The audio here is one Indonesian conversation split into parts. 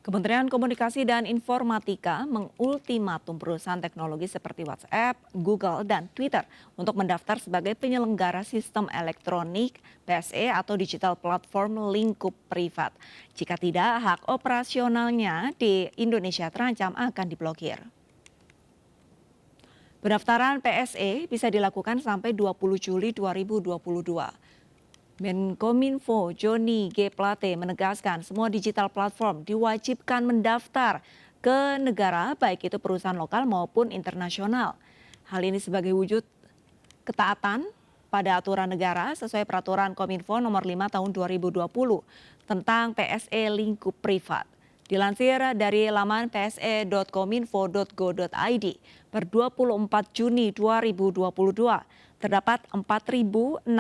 Kementerian Komunikasi dan Informatika mengultimatum perusahaan teknologi seperti WhatsApp, Google, dan Twitter untuk mendaftar sebagai penyelenggara sistem elektronik PSE atau digital platform lingkup privat. Jika tidak, hak operasionalnya di Indonesia terancam akan diblokir. Pendaftaran PSE bisa dilakukan sampai 20 Juli 2022. Menkominfo Johnny G. Plate menegaskan semua digital platform diwajibkan mendaftar ke negara baik itu perusahaan lokal maupun internasional. Hal ini sebagai wujud ketaatan pada aturan negara sesuai peraturan Kominfo nomor 5 tahun 2020 tentang PSE lingkup privat. Dilansir dari laman pse.kominfo.go.id per 24 Juni 2022, terdapat 4.606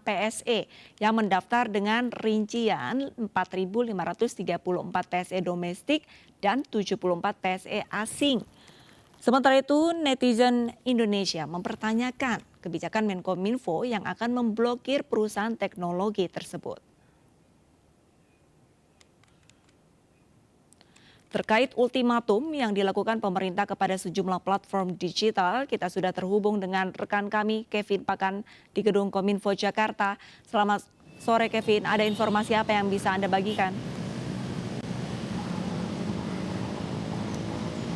PSE yang mendaftar dengan rincian 4.534 PSE domestik dan 74 PSE asing. Sementara itu, netizen Indonesia mempertanyakan kebijakan Menkominfo yang akan memblokir perusahaan teknologi tersebut. Terkait ultimatum yang dilakukan pemerintah kepada sejumlah platform digital, kita sudah terhubung dengan rekan kami Kevin Pakan di Gedung Kominfo Jakarta. Selamat sore Kevin, ada informasi apa yang bisa Anda bagikan?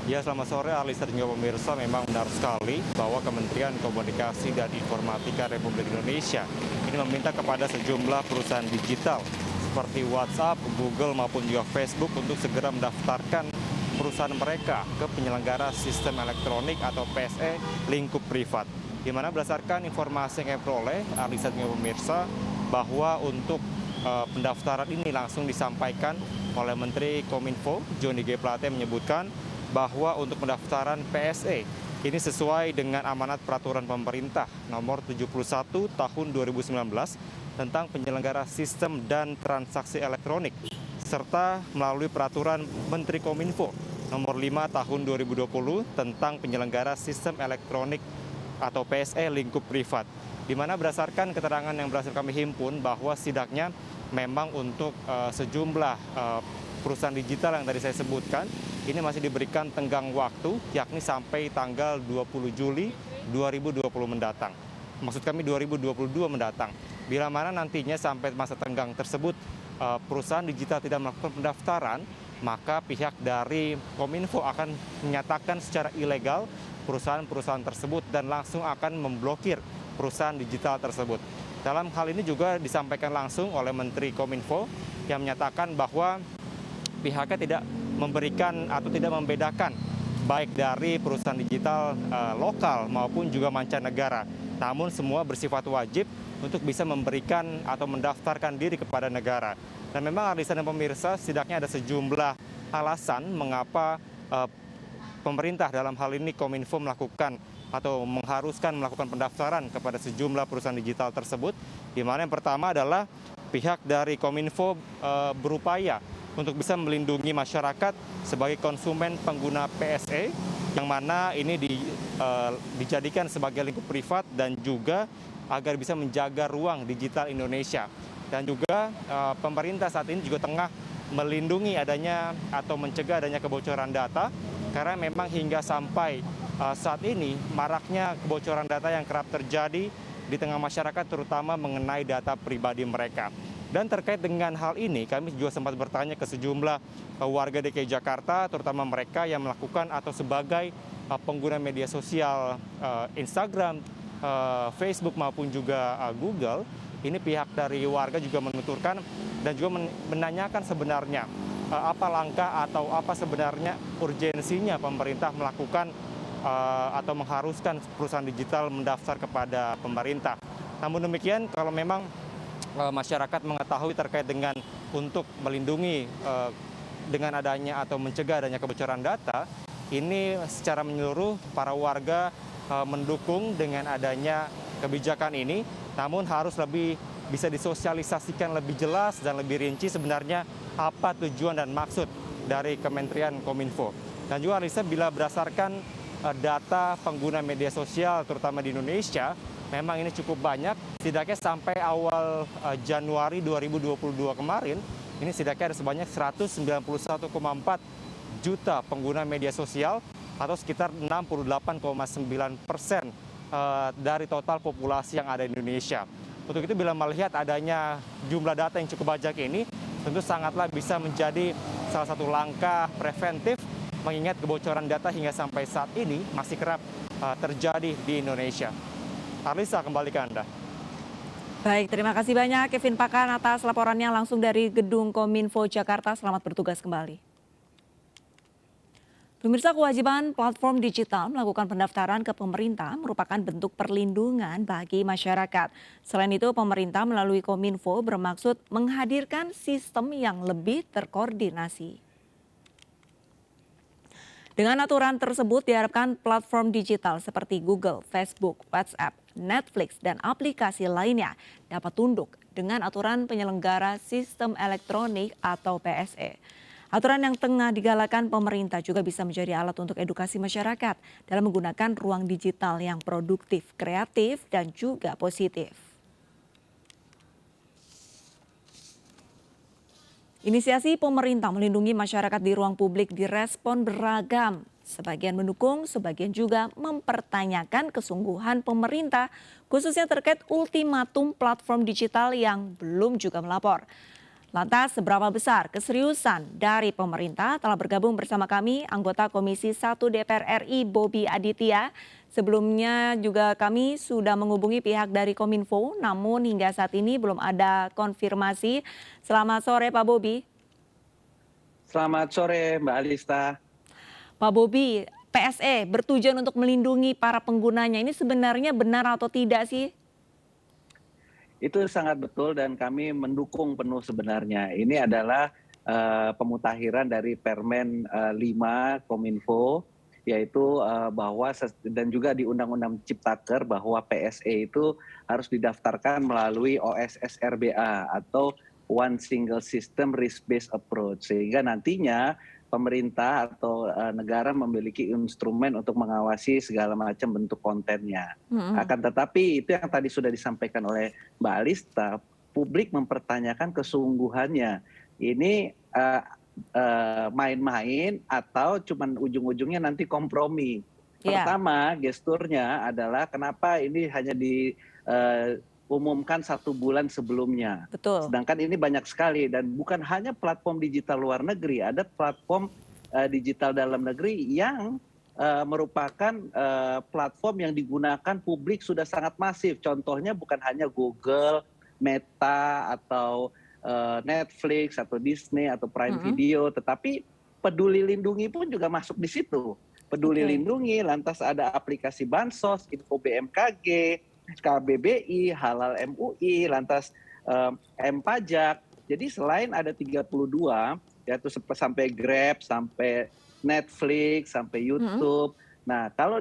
Ya, selamat sore Alisa dan juga pemirsa. Memang benar sekali bahwa Kementerian Komunikasi dan Informatika Republik Indonesia ini meminta kepada sejumlah perusahaan digital seperti WhatsApp, Google maupun juga Facebook untuk segera mendaftarkan perusahaan mereka ke penyelenggara sistem elektronik atau PSE lingkup privat. Di mana berdasarkan informasi yang kami peroleh, Alisa dan juga pemirsa, bahwa untuk pendaftaran ini langsung disampaikan oleh Menteri Kominfo Johnny G. Plate menyebutkan bahwa untuk pendaftaran PSE ini sesuai dengan amanat peraturan pemerintah nomor 71 tahun 2019 tentang penyelenggara sistem dan transaksi elektronik serta melalui peraturan Menteri Kominfo nomor 5 tahun 2020 tentang penyelenggara sistem elektronik atau PSE lingkup privat. Di mana berdasarkan keterangan yang berhasil kami himpun bahwa setidaknya memang untuk sejumlah perusahaan digital yang tadi saya sebutkan ini masih diberikan tenggang waktu yakni sampai tanggal 20 Juli 2020 mendatang. Maksud kami 2022 mendatang. Bila mana nantinya sampai masa tenggang tersebut perusahaan digital tidak melakukan pendaftaran, maka pihak dari Kominfo akan menyatakan secara ilegal perusahaan-perusahaan tersebut dan langsung akan memblokir perusahaan digital tersebut. Dalam hal ini juga disampaikan langsung oleh Menteri Kominfo yang menyatakan bahwa pihaknya tidak memberikan atau tidak membedakan baik dari perusahaan digital lokal maupun juga mancanegara. Namun semua bersifat wajib untuk bisa memberikan atau mendaftarkan diri kepada negara. Dan memang Alisa dan pemirsa, setidaknya ada sejumlah alasan mengapa pemerintah dalam hal ini Kominfo melakukan atau mengharuskan melakukan pendaftaran kepada sejumlah perusahaan digital tersebut. Di mana yang pertama adalah pihak dari Kominfo berupaya untuk bisa melindungi masyarakat sebagai konsumen pengguna PSE yang mana ini dijadikan sebagai lingkup privat dan juga agar bisa menjaga ruang digital Indonesia. Dan juga pemerintah saat ini juga tengah melindungi adanya atau mencegah adanya kebocoran data karena memang hingga sampai saat ini maraknya kebocoran data yang kerap terjadi di tengah masyarakat terutama mengenai data pribadi mereka. Dan terkait dengan hal ini, kami juga sempat bertanya ke sejumlah warga DKI Jakarta, terutama mereka yang melakukan atau sebagai pengguna media sosial Instagram, Facebook maupun juga Google. Ini pihak dari warga juga menuturkan dan juga menanyakan sebenarnya apa langkah atau apa sebenarnya urgensinya pemerintah melakukan atau mengharuskan perusahaan digital mendaftar kepada pemerintah. Namun demikian, kalau memang masyarakat mengetahui terkait dengan untuk melindungi dengan adanya atau mencegah adanya kebocoran data, ini secara menyeluruh para warga mendukung dengan adanya kebijakan ini, namun harus lebih bisa disosialisasikan lebih jelas dan lebih rinci sebenarnya apa tujuan dan maksud dari Kementerian Kominfo. Dan juga Alisa, bila berdasarkan data pengguna media sosial terutama di Indonesia, memang ini cukup banyak. Setidaknya sampai awal Januari 2022 kemarin, ini setidaknya ada sebanyak 191,4 juta pengguna media sosial atau sekitar 68,9% dari total populasi yang ada di Indonesia. Untuk itu bila melihat adanya jumlah data yang cukup banyak ini, tentu sangatlah bisa menjadi salah satu langkah preventif mengingat kebocoran data hingga sampai saat ini masih kerap terjadi di Indonesia. Arlisa, kembali ke Anda. Baik, terima kasih banyak Kevin Pakan atas laporannya langsung dari Gedung Kominfo Jakarta. Selamat bertugas kembali. Pemirsa, kewajiban platform digital melakukan pendaftaran ke pemerintah merupakan bentuk perlindungan bagi masyarakat. Selain itu, pemerintah melalui Kominfo bermaksud menghadirkan sistem yang lebih terkoordinasi. Dengan aturan tersebut diharapkan platform digital seperti Google, Facebook, WhatsApp, Netflix, dan aplikasi lainnya dapat tunduk dengan aturan penyelenggara sistem elektronik atau PSE. Aturan yang tengah digalakan pemerintah juga bisa menjadi alat untuk edukasi masyarakat dalam menggunakan ruang digital yang produktif, kreatif, dan juga positif. Inisiasi pemerintah melindungi masyarakat di ruang publik direspon beragam. Sebagian mendukung, sebagian juga mempertanyakan kesungguhan pemerintah, khususnya terkait ultimatum platform digital yang belum juga melapor. Lantas, seberapa besar keseriusan dari pemerintah? Telah bergabung bersama kami anggota Komisi 1 DPR RI Bobi Aditya. Sebelumnya juga kami sudah menghubungi pihak dari Kominfo, namun hingga saat ini belum ada konfirmasi. Selamat sore Pak Bobi. Selamat sore Mbak Alista. Pak Bobi, PSE bertujuan untuk melindungi para penggunanya. Ini sebenarnya benar atau tidak sih? Itu sangat betul dan kami mendukung penuh sebenarnya. Ini adalah pemutakhiran dari Permen 5 Kominfo, yaitu bahwa dan juga di Undang-Undang Ciptaker bahwa PSE itu harus didaftarkan melalui OSSRBA atau One Single System Risk Based Approach, sehingga nantinya pemerintah atau negara memiliki instrumen untuk mengawasi segala macam bentuk kontennya. Akan tetapi itu yang tadi sudah disampaikan oleh Mbak Alista, publik mempertanyakan kesungguhannya. Ini main-main atau cuman ujung-ujungnya nanti kompromi. Pertama, gesturnya adalah kenapa ini hanya diumumkan 1 bulan sebelumnya. Betul. Sedangkan ini banyak sekali dan bukan hanya platform digital luar negeri, ada platform digital dalam negeri yang merupakan platform yang digunakan publik sudah sangat masif. Contohnya bukan hanya Google, Meta, atau Netflix, atau Disney, atau Prime Video, tetapi Peduli Lindungi pun juga masuk di situ. Peduli Lindungi, lantas ada aplikasi Bansos, Info BMKG, KBBI, Halal MUI, lantas M-Pajak. Jadi selain ada 32, yaitu sampai Grab, sampai Netflix, sampai YouTube. Nah, kalau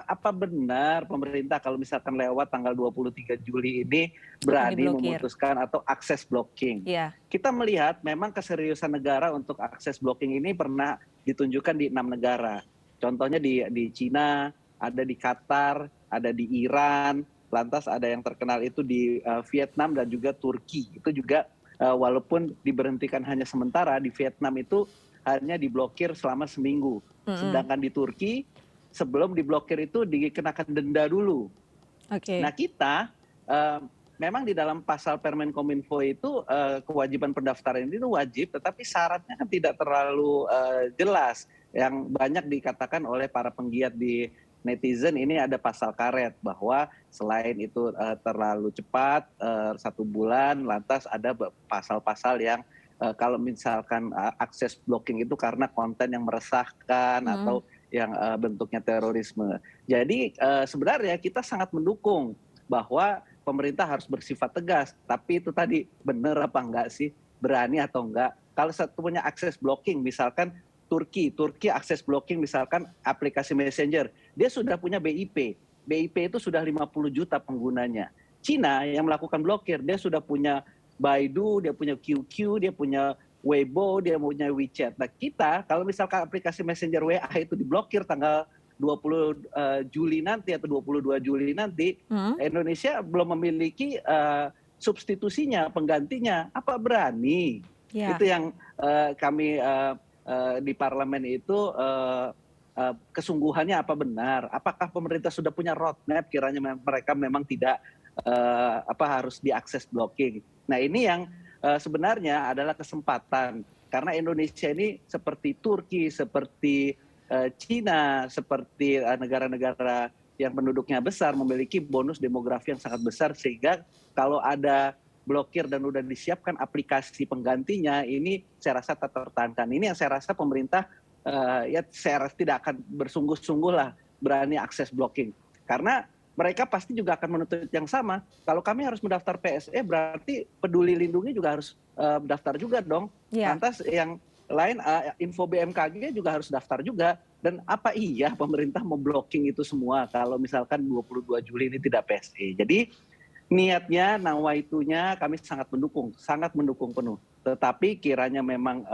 apa benar pemerintah kalau misalkan lewat tanggal 23 Juli ini berani memutuskan atau akses blocking? Kita melihat memang keseriusan negara untuk akses blocking ini pernah ditunjukkan di 6 negara. Contohnya di Cina, ada di Qatar, ada di Iran, lantas ada yang terkenal itu di Vietnam dan juga Turki. Itu juga walaupun diberhentikan hanya sementara, di Vietnam itu hanya diblokir selama seminggu. Sedangkan di Turki sebelum diblokir itu dikenakan denda dulu. Nah kita memang di dalam pasal Permen Kominfo itu kewajiban pendaftaran itu wajib, tetapi syaratnya kan tidak terlalu jelas. Yang banyak dikatakan oleh para penggiat di netizen ini ada pasal karet bahwa selain itu terlalu cepat 1 bulan, lantas ada pasal-pasal yang kalau misalkan akses blocking itu karena konten yang meresahkan atau yang bentuknya terorisme. Jadi sebenarnya kita sangat mendukung bahwa pemerintah harus bersifat tegas. Tapi itu tadi benar apa enggak sih? Berani atau enggak? Kalau satunya akses blocking, misalkan Turki akses blocking misalkan aplikasi Messenger, dia sudah punya BIP. BIP itu sudah 50 juta penggunanya. Cina yang melakukan blokir, dia sudah punya Baidu, dia punya QQ, dia punya Weibo, dia punya WeChat. Nah kita kalau misalkan aplikasi Messenger WA itu diblokir tanggal 20 Juli nanti atau 22 Juli nanti, Indonesia belum memiliki substitusinya, penggantinya. Apa berani Ya. Itu yang kami di parlemen itu kesungguhannya apa benar? Apakah pemerintah sudah punya roadmap? Kiranya mereka memang tidak harus diakses blocking. Nah ini yang sebenarnya adalah kesempatan karena Indonesia ini seperti Turki, seperti Cina, seperti negara-negara yang penduduknya besar memiliki bonus demografi yang sangat besar sehingga kalau ada blokir dan sudah disiapkan aplikasi penggantinya ini saya rasa tak tertahankan. Ini yang saya rasa pemerintah saya rasa tidak akan bersungguh-sungguh lah berani akses blocking karena mereka pasti juga akan menuntut yang sama. Kalau kami harus mendaftar PSE berarti Peduli Lindungi juga harus daftar juga dong. Ya. Lantas yang lain info BMKG juga harus daftar juga. Dan apa iya pemerintah mau blocking itu semua kalau misalkan 22 Juli ini tidak PSE. Jadi niatnya, nawaitunya kami sangat mendukung penuh. Tetapi kiranya memang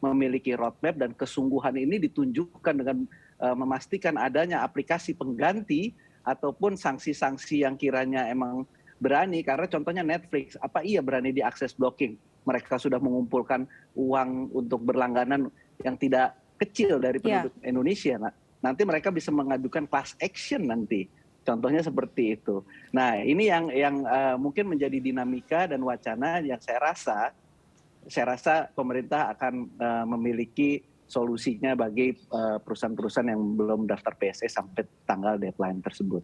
memiliki roadmap dan kesungguhan ini ditunjukkan dengan memastikan adanya aplikasi pengganti ataupun sanksi-sanksi yang kiranya emang berani. Karena contohnya Netflix, apa iya berani diakses blocking? Mereka sudah mengumpulkan uang untuk berlangganan yang tidak kecil dari penduduk Indonesia. Nanti mereka bisa mengajukan class action nanti. Contohnya seperti itu. Nah ini yang mungkin menjadi dinamika dan wacana yang saya rasa pemerintah akan memiliki solusinya bagi perusahaan-perusahaan yang belum daftar PSE sampai tanggal deadline tersebut.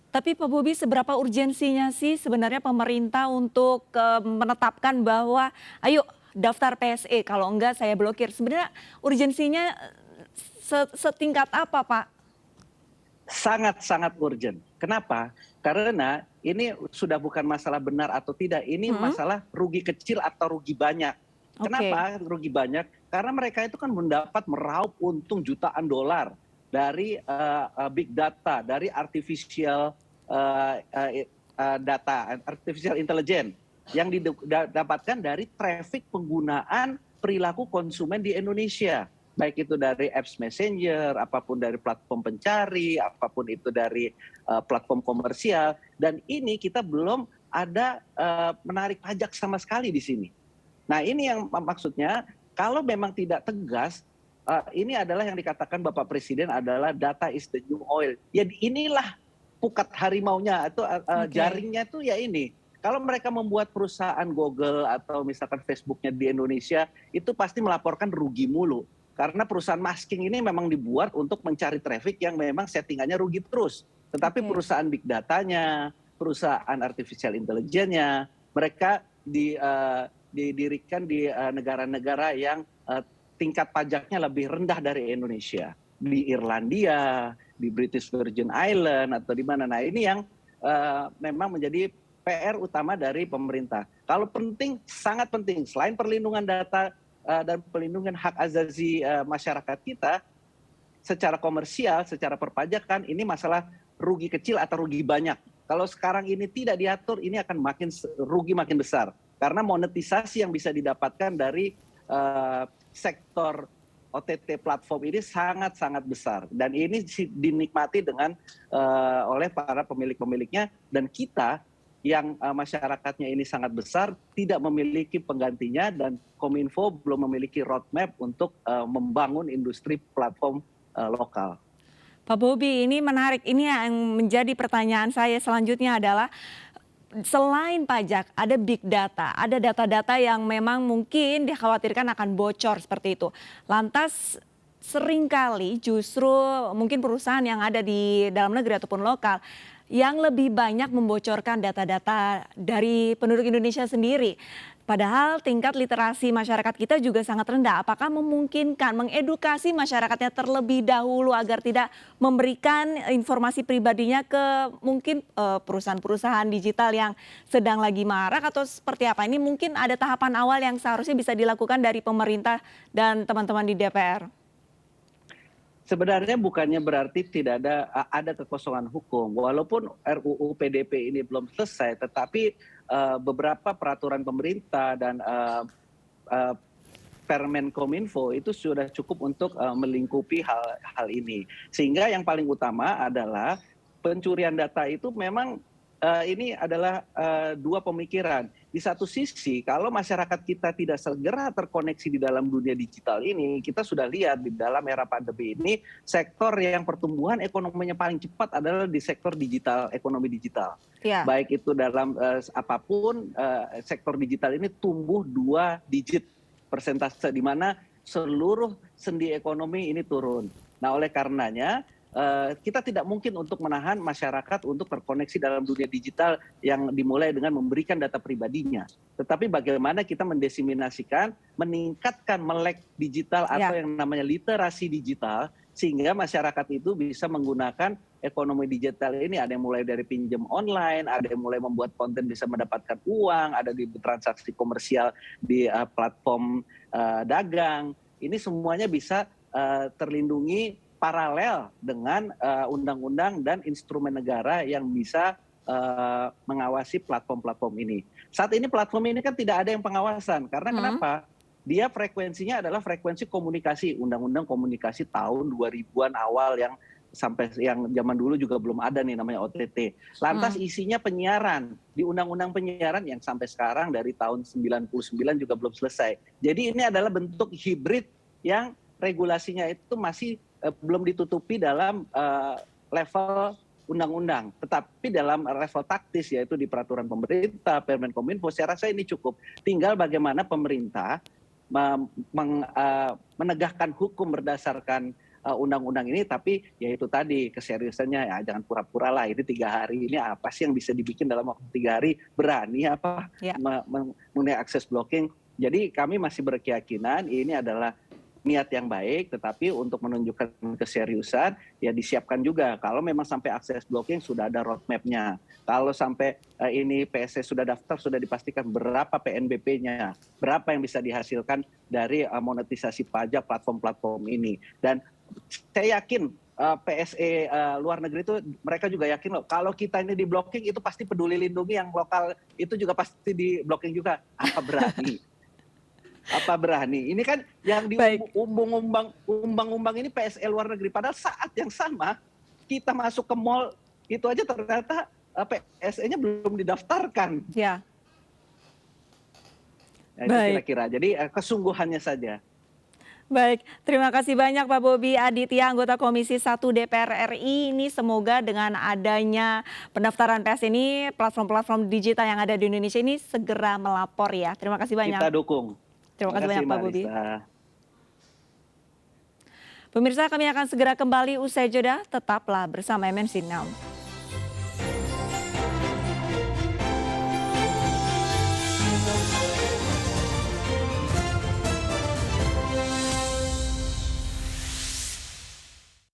Tapi Pak Bobi, seberapa urgensinya sih sebenarnya pemerintah untuk menetapkan bahwa ayo daftar PSE, kalau enggak saya blokir. Sebenarnya urgensinya setingkat apa Pak? Sangat-sangat urgent. Kenapa? Karena ini sudah bukan masalah benar atau tidak, ini masalah rugi kecil atau rugi banyak. Kenapa rugi banyak? Karena mereka itu kan mendapat meraup untung jutaan dolar dari big data, dari artificial data, artificial intelligence yang didapatkan dari traffic penggunaan perilaku konsumen di Indonesia. Baik itu dari apps messenger, apapun dari platform pencari, apapun itu dari platform komersial. Dan ini kita belum ada menarik pajak sama sekali di sini. Nah ini yang maksudnya kalau memang tidak tegas, ini adalah yang dikatakan Bapak Presiden adalah data is the new oil. Ya inilah pukat harimaunya atau jaringnya itu ya ini. Kalau mereka membuat perusahaan Google atau misalkan Facebooknya di Indonesia, itu pasti melaporkan rugi mulu. Karena perusahaan masking ini memang dibuat untuk mencari traffic yang memang settingannya rugi terus. Tetapi perusahaan big datanya, perusahaan artificial intelligence-nya, mereka didirikan di negara-negara yang tingkat pajaknya lebih rendah dari Indonesia. Di Irlandia, di British Virgin Island, atau di mana. Nah ini yang memang menjadi PR utama dari pemerintah. Kalau penting, sangat penting. Selain perlindungan data dan pelindungan hak asasi masyarakat kita, secara komersial, secara perpajakan, ini masalah rugi kecil atau rugi banyak. Kalau sekarang ini tidak diatur, ini akan rugi makin besar. Karena monetisasi yang bisa didapatkan dari sektor OTT platform ini sangat-sangat besar. Dan ini dinikmati oleh para pemilik-pemiliknya. Dan kita yang masyarakatnya ini sangat besar, tidak memiliki penggantinya dan Kominfo belum memiliki roadmap untuk membangun industri platform lokal. Pak Bobi, ini menarik. Ini yang menjadi pertanyaan saya selanjutnya adalah selain pajak, ada big data, ada data-data yang memang mungkin dikhawatirkan akan bocor seperti itu. Lantas seringkali justru mungkin perusahaan yang ada di dalam negeri ataupun lokal yang lebih banyak membocorkan data-data dari penduduk Indonesia sendiri. Padahal tingkat literasi masyarakat kita juga sangat rendah. Apakah memungkinkan mengedukasi masyarakatnya terlebih dahulu agar tidak memberikan informasi pribadinya ke mungkin perusahaan-perusahaan digital yang sedang lagi marak atau seperti apa? Ini mungkin ada tahapan awal yang seharusnya bisa dilakukan dari pemerintah dan teman-teman di DPR. Sebenarnya bukannya berarti tidak ada kekosongan hukum. Walaupun RUU PDP ini belum selesai, tetapi beberapa peraturan pemerintah dan Permen Kominfo itu sudah cukup untuk melingkupi hal ini. Sehingga yang paling utama adalah pencurian data itu memang ini adalah dua pemikiran. di satu sisi kalau masyarakat kita tidak segera terkoneksi di dalam dunia digital ini, kita sudah lihat di dalam era pandemi ini sektor yang pertumbuhan ekonominya paling cepat adalah di sektor digital, ekonomi digital. Ya. Baik itu dalam apapun, sektor digital ini tumbuh 2 digit persentase, di mana seluruh sendi ekonomi ini turun. Nah, oleh karenanya kita tidak mungkin untuk menahan masyarakat untuk terkoneksi dalam dunia digital yang dimulai dengan memberikan data pribadinya. Tetapi bagaimana kita mendiseminasikan, meningkatkan melek digital atau yang namanya literasi digital, sehingga masyarakat itu bisa menggunakan ekonomi digital ini. Ada yang mulai dari pinjam online, ada yang mulai membuat konten bisa mendapatkan uang, ada di transaksi komersial di platform dagang. Ini semuanya bisa terlindungi paralel dengan undang-undang dan instrumen negara yang bisa mengawasi platform-platform ini. Saat ini platform ini kan tidak ada yang pengawasan, karena kenapa? Dia frekuensinya adalah frekuensi komunikasi, undang-undang komunikasi tahun 2000-an awal yang sampai yang zaman dulu juga belum ada nih namanya OTT. Lantas isinya penyiaran, di undang-undang penyiaran yang sampai sekarang dari tahun 99 juga belum selesai. Jadi ini adalah bentuk hibrid yang regulasinya itu masih belum ditutupi dalam level undang-undang, tetapi dalam level taktis yaitu di peraturan pemerintah, Permenkominfo, saya rasa ini cukup. Tinggal bagaimana pemerintah menegakkan hukum berdasarkan undang-undang ini, tapi yaitu tadi keseriusannya, ya jangan pura-pura lah, ini 3 hari ini apa sih yang bisa dibikin dalam waktu 3 hari, berani apa mengenai akses blocking. Jadi kami masih berkeyakinan ini adalah niat yang baik, tetapi untuk menunjukkan keseriusan ya disiapkan juga. Kalau memang sampai akses blocking sudah ada roadmap-nya. Kalau sampai ini PSE sudah daftar, sudah dipastikan berapa PNBP-nya, berapa yang bisa dihasilkan dari monetisasi pajak platform-platform ini. Dan saya yakin PSE luar negeri itu mereka juga yakin loh, kalau kita ini di blocking itu pasti Peduli Lindungi yang lokal itu juga pasti di blocking juga. Apa berani? Apa berani? Ini kan yang diumbang-umbang ini PSE luar negeri. Padahal saat yang sama kita masuk ke mall itu aja ternyata PSE-nya belum didaftarkan. Ya. Nah, itu kira-kira. Jadi kesungguhannya saja. Baik, terima kasih banyak Pak Bobi Aditya, anggota Komisi 1 DPR RI. Ini semoga dengan adanya pendaftaran PSE ini, platform-platform digital yang ada di Indonesia ini segera melapor ya. Terima kasih banyak. Kita dukung. Terima kasih banyak Pak Bobi. Marissa. Pemirsa, kami akan segera kembali usai jeda. Tetaplah bersama MNC Now.